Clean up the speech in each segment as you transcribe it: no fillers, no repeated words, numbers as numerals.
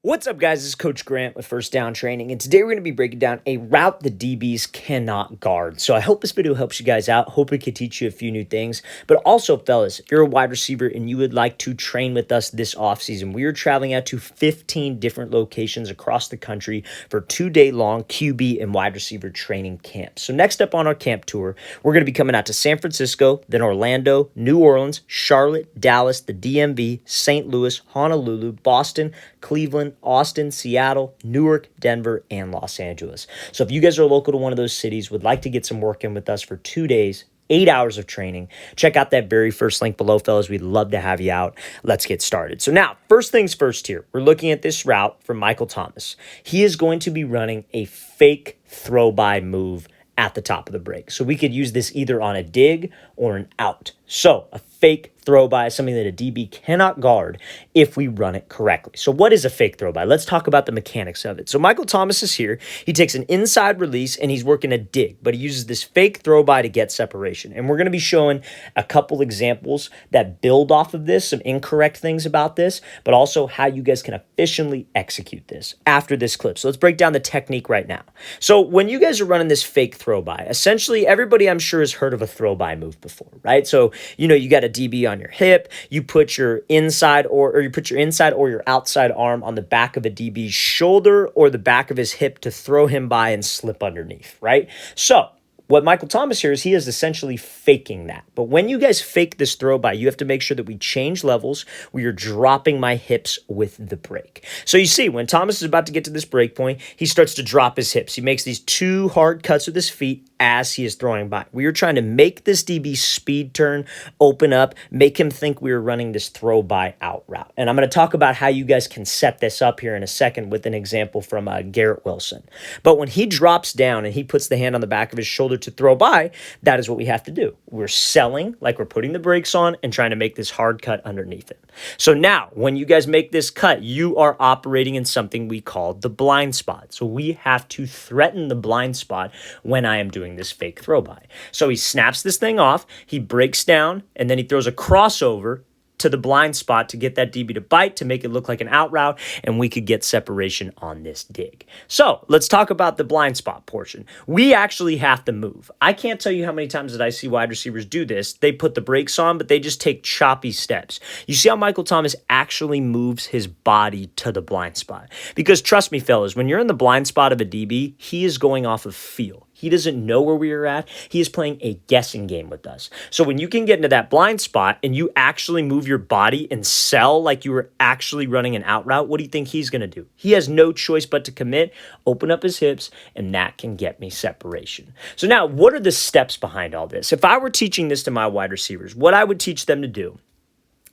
What's up, guys? This is Coach Grant with First Down Training, and today we're going to be breaking down a route the DBs cannot guard. So I hope this video helps you guys out. Hope it could teach you a few new things. But also, fellas, if you're a wide receiver and you would like to train with us this offseason, we are traveling out to 15 different locations across the country for 2-day-long QB and wide receiver training camps. So next up on our camp tour, we're going to be coming out to San Francisco, then Orlando, New Orleans, Charlotte, Dallas, the DMV, St. Louis, Honolulu, Boston, Cleveland, Austin, Seattle, Newark, Denver, and Los Angeles. So if you guys are local to one of those cities, would like to get some work in with us for 2 days, 8 hours of training, check out that very first link below, fellas. We'd love to have you out. Let's get started. So now, first things first here, we're looking at this route from Michael Thomas. He is going to be running a fake throw-by move at the top of the break. So we could use this either on a dig or an out. So a fake throw by is something that a DB cannot guard if we run it correctly. So what is a fake throw by? Let's talk about the mechanics of it. So Michael Thomas is here. He takes an inside release and he's working a dig, but he uses this fake throw by to get separation. And we're going to be showing a couple examples that build off of this, some incorrect things about this, but also how you guys can efficiently execute this after this clip. So let's break down the technique right now. So when you guys are running this fake throw by, essentially everybody I'm sure has heard of a throw by move before, right? So, you got a DB on your hip, you put your inside or your outside arm on the back of a DB's shoulder or the back of his hip to throw him by and slip underneath, right? So what Michael Thomas here is he is essentially faking that. But when you guys fake this throw by, you have to make sure that we change levels. We are dropping my hips with the break. So you see, when Thomas is about to get to this break point, he starts to drop his hips. He makes these two hard cuts with his feet as he is throwing by. We are trying to make this DB speed turn, open up, make him think we are running this throw by out route. And I'm going to talk about how you guys can set this up here in a second with an example from Garrett Wilson. But when he drops down and he puts the hand on the back of his shoulder to throw by, that is what we have to do. We're selling like we're putting the brakes on and trying to make this hard cut underneath it. So now, when you guys make this cut, you are operating in something we call the blind spot. So we have to threaten the blind spot when I am doing this fake throw by. So he snaps this thing off, he breaks down, and then he throws a crossover to the blind spot to get that DB to bite, to make it look like an out route, and we could get separation on this dig. So let's talk about the blind spot portion. We actually have to move. I can't tell you how many times that I see wide receivers do this. They put the brakes on, but they just take choppy steps. You see how Michael Thomas actually moves his body to the blind spot. Because trust me, fellas, when you're in the blind spot of a DB, he is going off of feel. He doesn't know where we are at. He is playing a guessing game with us. So when you can get into that blind spot and you actually move your body and sell like you were actually running an out route, what do you think he's going to do? He has no choice but to commit, open up his hips, and that can get me separation. So now, what are the steps behind all this? If I were teaching this to my wide receivers, what I would teach them to do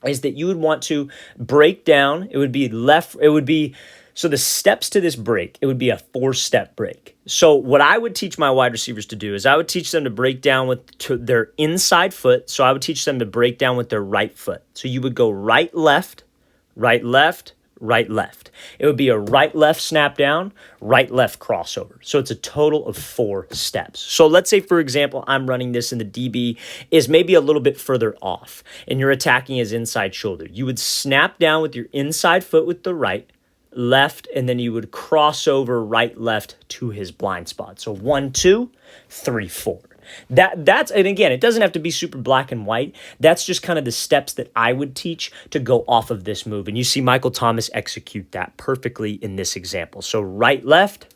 is that you would want to break down. So the steps to this break, it would be a 4-step break. So what I would teach my wide receivers to do is I would teach them to break down with their inside foot. So I would teach them to break down with their right foot. So you would go right, left, right, left, right, left. It would be a right, left snap down, right, left crossover. So it's a total of 4 steps. So let's say, for example, I'm running this and the DB is maybe a little bit further off and you're attacking his inside shoulder. You would snap down with your inside foot with the right, left, and then you would cross over right, left to his blind spot. So 1, 2, 3, 4. And again, it doesn't have to be super black and white. That's just kind of the steps that I would teach to go off of this move. And you see Michael Thomas execute that perfectly in this example. So right, left,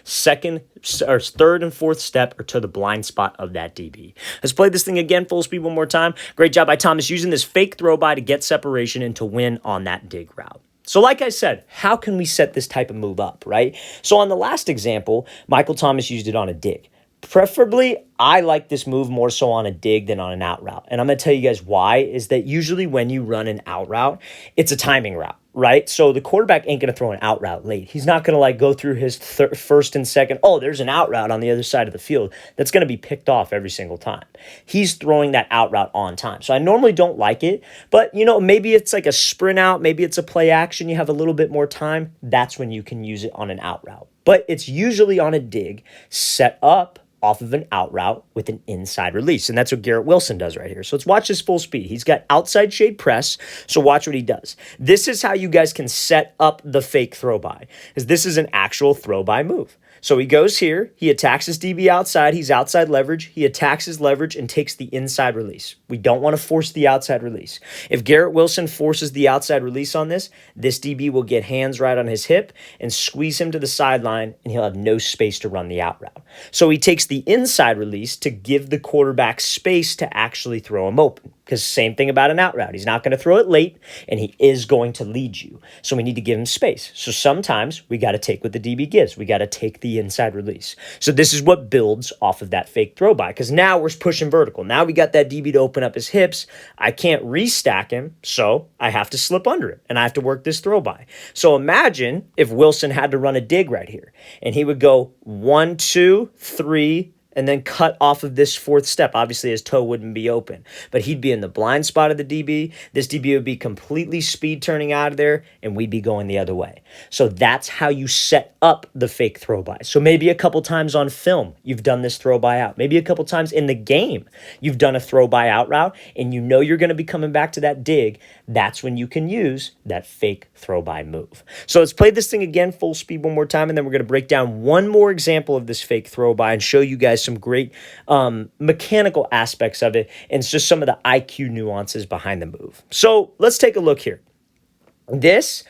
second or third and fourth step are to the blind spot of that DB. Let's play this thing again full speed one more time. Great job by Thomas using this fake throw by to get separation and to win on that dig route. So like I said, how can we set this type of move up, right? So on the last example, Michael Thomas used it on a dig. Preferably, I like this move more so on a dig than on an out route. And I'm going to tell you guys why, is that usually when you run an out route, it's a timing route, right? So the quarterback ain't going to throw an out route late. He's not going to go through his first and second, oh, there's an out route on the other side of the field. That's going to be picked off every single time. He's throwing that out route on time. So I normally don't like it, but maybe it's like a sprint out, maybe it's a play action, you have a little bit more time. That's when you can use it on an out route. But it's usually on a dig, set up, off of an out route with an inside release. And that's what Garrett Wilson does right here. So let's watch this full speed. He's got outside shade press. So watch what he does. This is how you guys can set up the fake throw by, because this is an actual throw by move. So he goes here, he attacks his DB outside, he's outside leverage, he attacks his leverage and takes the inside release. We don't want to force the outside release. If Garrett Wilson forces the outside release on this DB will get hands right on his hip and squeeze him to the sideline, and he'll have no space to run the out route. So he takes the inside release to give the quarterback space to actually throw him open. Because same thing about an out route. He's not going to throw it late, and he is going to lead you. So we need to give him space. So sometimes we got to take what the DB gives. We got to take the inside release. So this is what builds off of that fake throw by, because now we're pushing vertical. Now we got that DB to open up his hips. I can't restack him, so I have to slip under it, and I have to work this throw by. So imagine if Wilson had to run a dig right here, and he would go 1, 2, 3, and then cut off of this fourth step. Obviously, his toe wouldn't be open, but he'd be in the blind spot of the DB. This DB would be completely speed turning out of there, and we'd be going the other way. So that's how you set up the fake throw by. So maybe a couple times on film, you've done this throw by out. Maybe a couple times in the game, you've done a throw by out route, and you know you're going to be coming back to that dig. That's when you can use that fake throw by move. So let's play this thing again, full speed one more time, and then we're going to break down one more example of this fake throw by and show you guys some great mechanical aspects of it, and it's just some of the IQ nuances behind the move. So let's take a look here. This,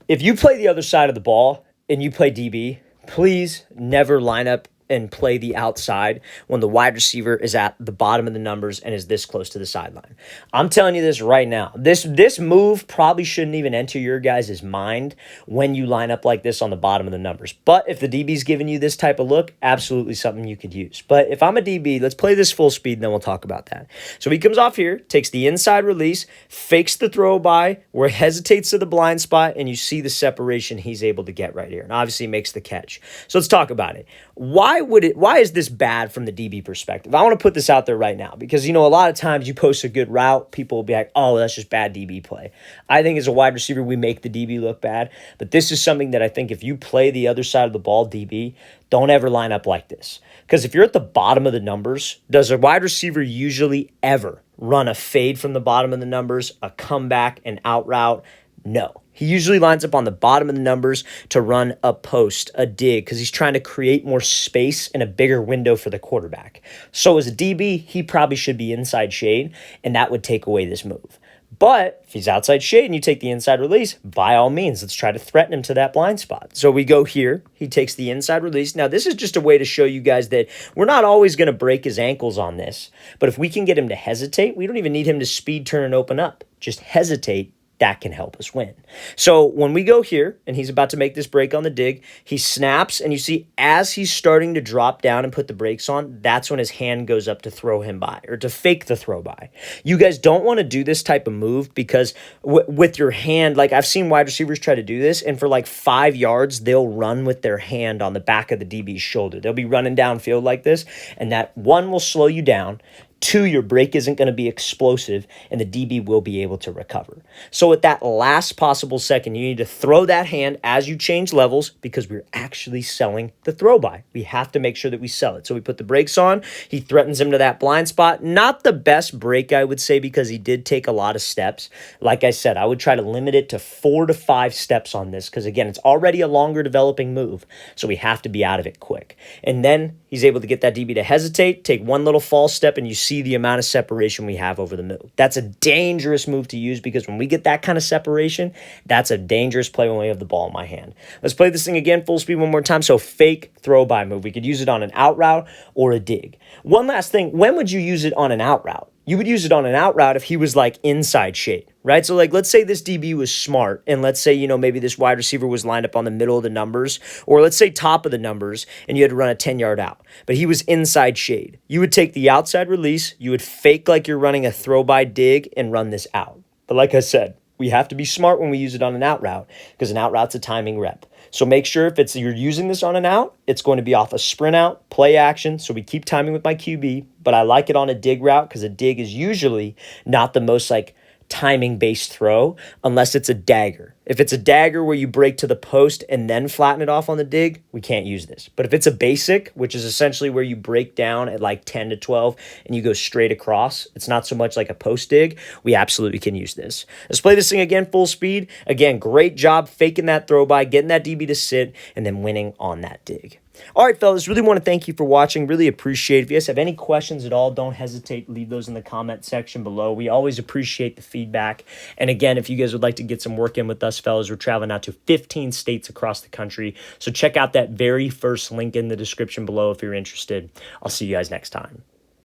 if you play the other side of the ball and you play DB, please never line up and play the outside when the wide receiver is at the bottom of the numbers and is this close to the sideline. I'm telling you this right now. This move probably shouldn't even enter your guys' mind when you line up like this on the bottom of the numbers. But if the DB's giving you this type of look, absolutely something you could use. But if I'm a DB, let's play this full speed and then we'll talk about that. So he comes off here, takes the inside release, fakes the throw by, where it hesitates to the blind spot, and you see the separation he's able to get right here. And obviously makes the catch. So let's talk about it. Why is this bad from the DB perspective? I want to put this out there right now because, a lot of times you post a good route, people will be like, oh, that's just bad DB play. I think as a wide receiver, we make the DB look bad, but this is something that I think if you play the other side of the ball, DB, don't ever line up like this. Because if you're at the bottom of the numbers, does a wide receiver usually ever run a fade from the bottom of the numbers, a comeback, an out route? No. He usually lines up on the bottom of the numbers to run a post, a dig, because he's trying to create more space and a bigger window for the quarterback. So as a DB, he probably should be inside shade, and that would take away this move. But if he's outside shade and you take the inside release, by all means, let's try to threaten him to that blind spot. So we go here. He takes the inside release. Now, this is just a way to show you guys that we're not always going to break his ankles on this. But if we can get him to hesitate, we don't even need him to speed turn and open up. Just hesitate. That can help us win. So when we go here and he's about to make this break on the dig, he snaps, and you see as he's starting to drop down and put the brakes on, that's when his hand goes up to throw him by or to fake the throw by. You guys don't want to do this type of move because with your hand, like I've seen wide receivers try to do this, and for like 5 yards, they'll run with their hand on the back of the DB's shoulder. They'll be running downfield like this, and that one will slow you down. 2, your break isn't going to be explosive, and the DB will be able to recover. So at that last possible second, you need to throw that hand as you change levels because we're actually selling the throw by. We have to make sure that we sell it. So we put the brakes on. He threatens him to that blind spot. Not the best break, I would say, because he did take a lot of steps. Like I said, I would try to limit it to 4 to 5 steps on this because, again, it's already a longer developing move, so we have to be out of it quick. And then he's able to get that DB to hesitate, take one little false step, and you see the amount of separation we have over the move. That's a dangerous move to use because when we get that kind of separation, that's a dangerous play when we have the ball in my hand. Let's play this thing again, full speed one more time. So fake throw by move. We could use it on an out route or a dig. One last thing, when would you use it on an out route? You would use it on an out route if he was like inside shade, right? So like, let's say this DB was smart, and let's say, maybe this wide receiver was lined up on the middle of the numbers, or let's say top of the numbers, and you had to run a 10-yard out, but he was inside shade. You would take the outside release, you would fake like you're running a throw by dig and run this out. But like I said, we have to be smart when we use it on an out route because an out route's a timing rep. So make sure if you're using this on an out, it's going to be off a sprint out, play action. So we keep timing with my QB, but I like it on a dig route because a dig is usually not the most like timing-based throw unless it's a dagger. If it's a dagger where you break to the post and then flatten it off on the dig, we can't use this. But if it's a basic, which is essentially where you break down at like 10 to 12 and you go straight across, it's not so much like a post dig, we absolutely can use this. Let's play this thing again full speed. Again, great job faking that throw by, getting that DB to sit, and then winning on that dig. All right, fellas, really want to thank you for watching. Really appreciate it. If you guys have any questions at all, don't hesitate. Leave those in the comment section below. We always appreciate the feedback. And again, if you guys would like to get some work in with us, fellas, we're traveling out to 15 states across the country. So check out that very first link in the description below if you're interested. I'll see you guys next time.